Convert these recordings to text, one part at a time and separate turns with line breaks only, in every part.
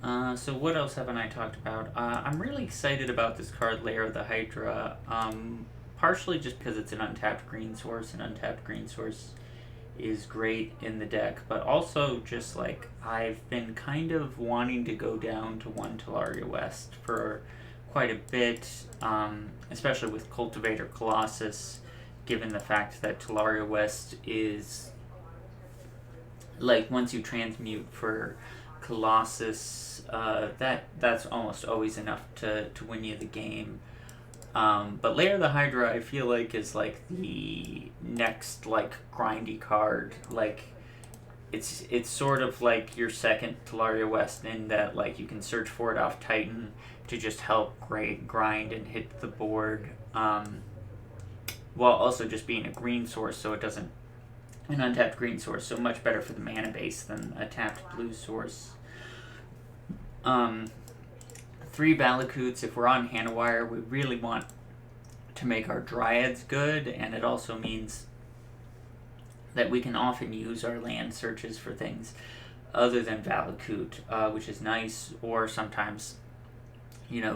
So what else haven't I talked about? I'm really excited about this card, Lair of the Hydra. Partially just because it's an untapped green source, and untapped green source is great in the deck, but also just like I've been kind of wanting to go down to one Talaria West for quite a bit, especially with Cultivator Colossus, given the fact that Talaria West is like once you transmute for Colossus, that's almost always enough to win you the game. But Lair of the Hydra, I feel like, is like the next like grindy card. Like it's sort of like your second Talaria West in that like you can search for it off Titan to just help grind and hit the board, while also just being a green source, so it doesn't an untapped green source, so much better for the mana base than a tapped blue source. Um, 3 Valakutes. If we're on Hanweir, we really want to make our Dryads good, and it also means that we can often use our land searches for things other than Valakut, which is nice, or sometimes,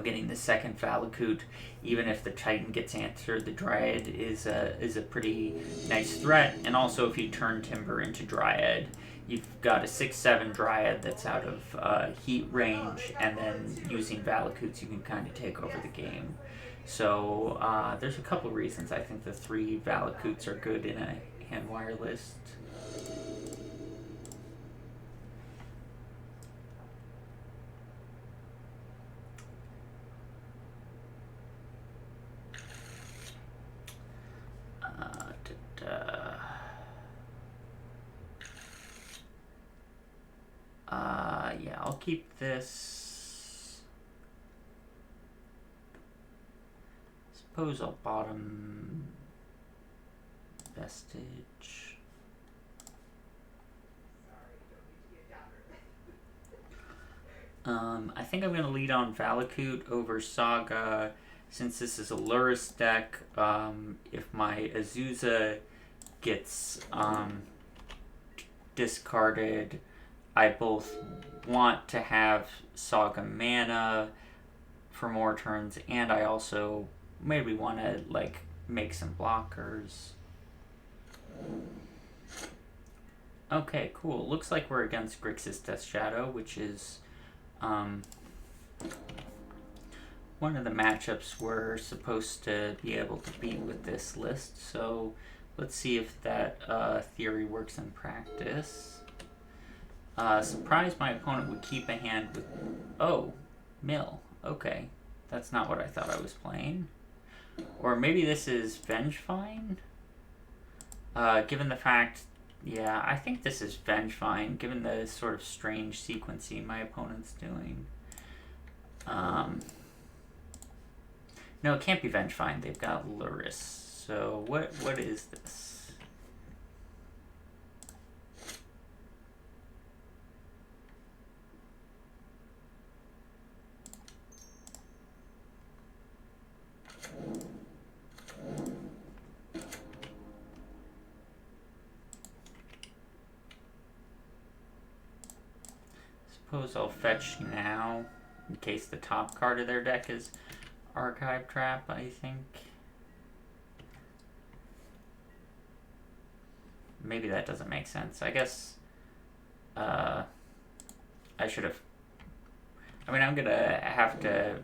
getting the second Valakut, even if the Titan gets answered, the Dryad is a pretty nice threat. And also, if you turn Timber into Dryad, you've got a 6/7 Dryad that's out of heat range, and then using Valakuts, you can kind of take over the game. So there's a couple reasons I think the 3 Valakuts are good in a Hanweir list. Yeah, I'll keep this. Suppose I'll bottom Vestige. I think I'm going to lead on Valakut over Saga. Since this is a Luris deck, if my Azusa gets discarded, I both want to have Saga mana for more turns, and I also maybe want to like make some blockers. Okay, cool. Looks like we're against Grixis Death Shadow, which is one of the matchups we're supposed to be able to beat with this list. So let's see if that theory works in practice. Surprised my opponent would keep a hand with... Oh, Mill. Okay. That's not what I thought I was playing. Or maybe this is Vengefine? Given the fact... Yeah, I think this is Vengefine, given the sort of strange sequencing my opponent's doing. No, it can't be Vengefine. They've got Luris. So what is this? Suppose I'll fetch now, in case the top card of their deck is Archive Trap, I think. Maybe that doesn't make sense. I guess I should have... I mean, I'm going to have to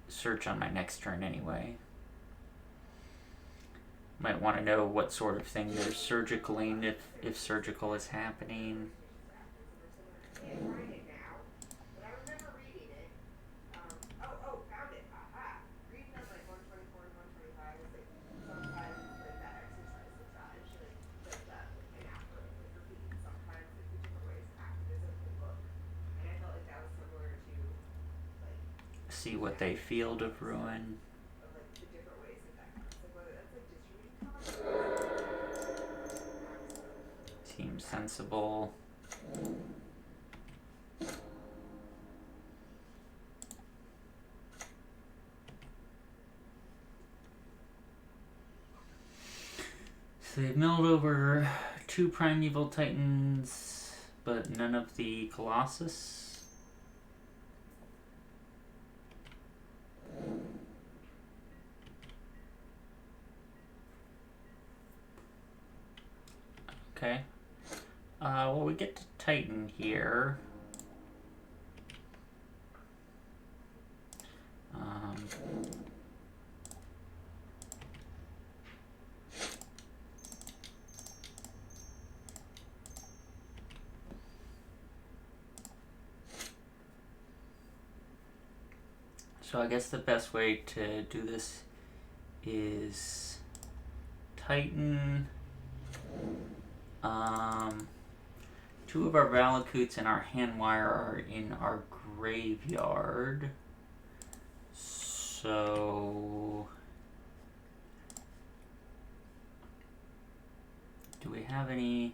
search on my next turn anyway. Might want to know what sort of thing they're surgicaling, if surgical is happening. See what they Field of Ruin. Seems sensible. So they've milled over 2 Primeval Titans, but none of the Colossus. Okay. Well, we get to Titan here. So I guess the best way to do this is Titan. Two of our Valakutes and our Hanweir are in our graveyard. So do we have any?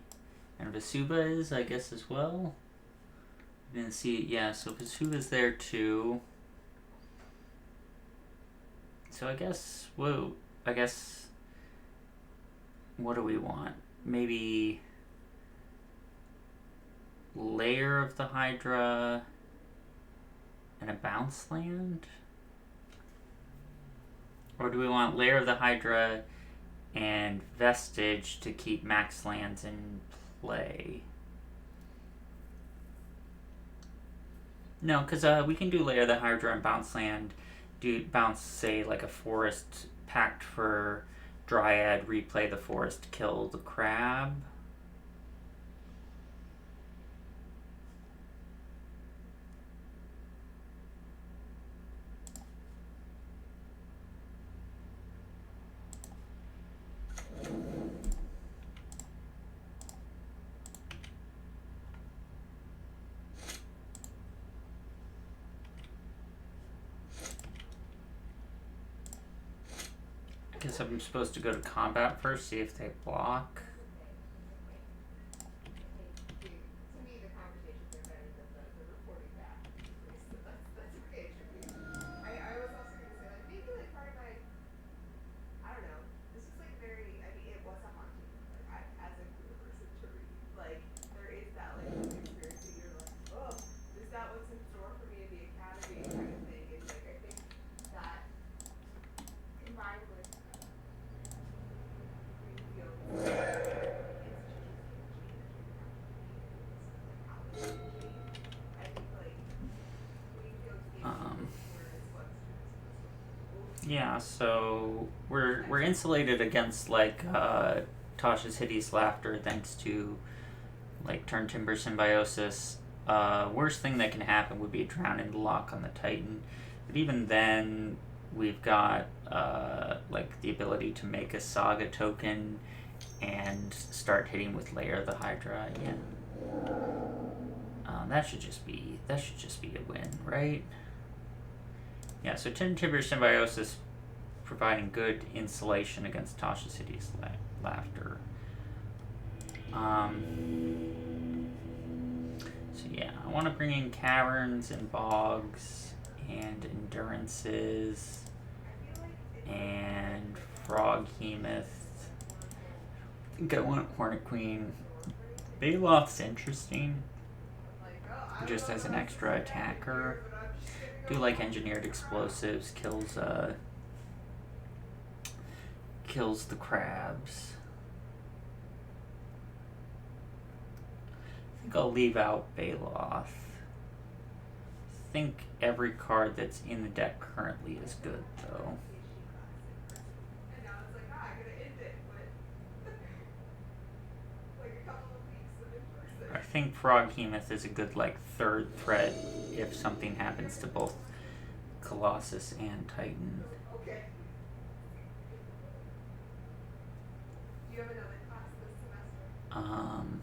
And Vasuba is, I guess, as well. Didn't see it. Yeah, so Vasuba's there too. So I guess, whoa, I guess, what do we want? Maybe Lair of the Hydra and a bounce land? Or do we want Lair of the Hydra and Vestige to keep max lands in play? No, because we can do Lair of the Hydra and bounce land. Do bounce, say, like a forest pact for Dryad, replay the forest, kill the crab. I guess I'm supposed to go to combat first, see if they block. Yeah, so we're insulated against like Tasha's Hideous Laughter thanks to like Turn Timber Symbiosis. Worst thing that can happen would be a Drown in the Lock on the Titan, but even then we've got like the ability to make a Saga token and start hitting with Lair of the Hydra. Yeah, that should just be a win, right? Yeah, so Turn Timber Symbiosis providing good insulation against Tasha's Hideous Laughter. So yeah, I want to bring in Caverns and Bogs and Endurances and Froghemoth. I think I want Hornet Queen. Baloth's interesting, just as an extra attacker. Do like Engineered Explosives, kills the crabs. I think I'll leave out Baloth. I think every card that's in the deck currently is good, though. I think Froghemoth is a good like third threat if something happens to both Colossus and Titan. Okay. Do you have another class this semester?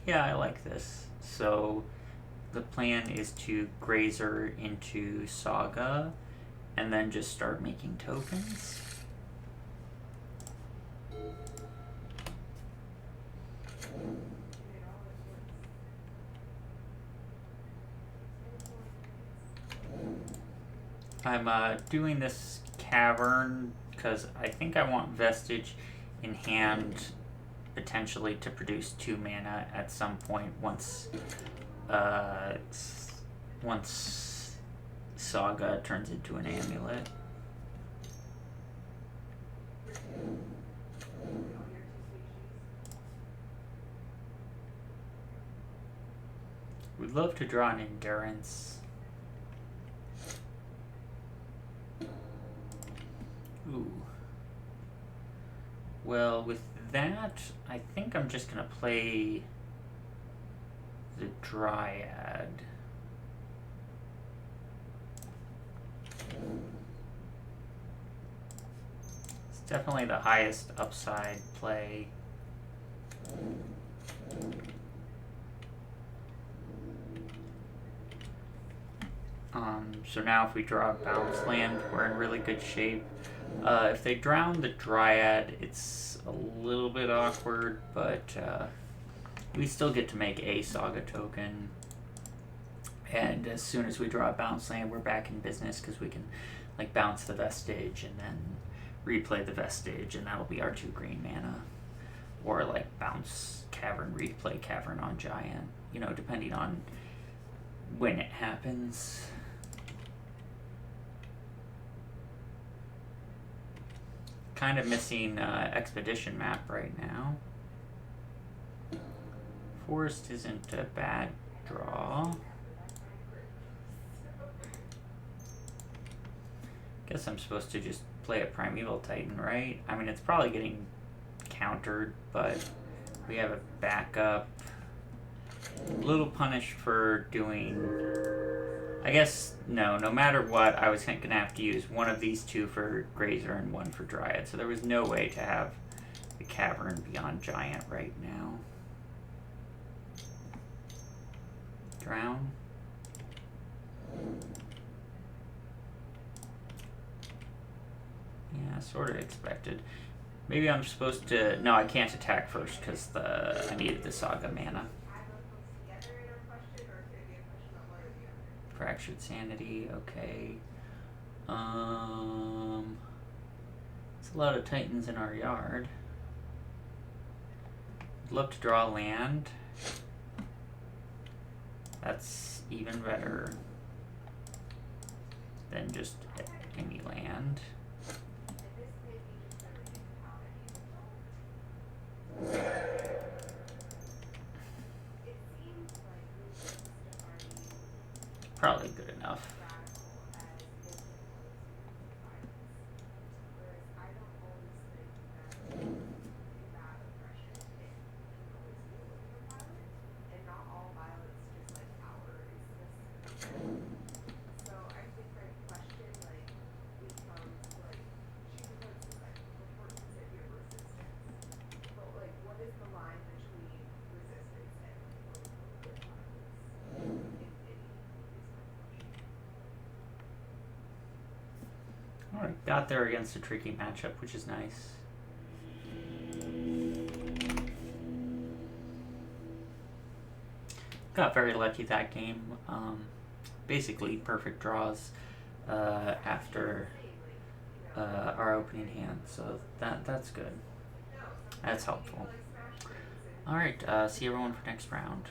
Yeah, I like this. So the plan is to Grazer into Saga and then just start making tokens. I'm doing this Cavern because I think I want Vestige in hand potentially to produce 2 mana at some point uh, once Saga turns into an Amulet. We'd love to draw an Endurance. Ooh. Well, with that, I think I'm just gonna play the Dryad. It's definitely the highest upside play. So now if we draw a bounce land, we're in really good shape. If they drown the Dryad, it's a little bit awkward, but we still get to make a Saga token. And as soon as we draw a bounce land, we're back in business because we can like bounce the Vestige and then replay the Vestige, and that'll be our 2 green mana. Or like bounce Cavern, replay Cavern on Giant, you know, depending on when it happens. Kind of missing Expedition map right now. Forest isn't a bad draw. Guess I'm supposed to just play a Primeval Titan, right? I mean, it's probably getting countered, but we have a backup. A little punished for doing... I guess, no matter what, I was going to have to use one of these 2 for Grazer and 1 for Dryad, so there was no way to have the Cavern beyond Giant right now. Drown. Yeah, sort of expected. Maybe I'm supposed to... No, I can't attack first because I needed the Saga mana. Fractured Sanity, okay. It's a lot of Titans in our yard. I'd love to draw land. That's even better than just any land. Probably good enough. Alright, got there against a tricky matchup, which is nice. Got very lucky that game. Basically perfect draws after our opening hand, so that's good. That's helpful. Alright, see everyone for next round.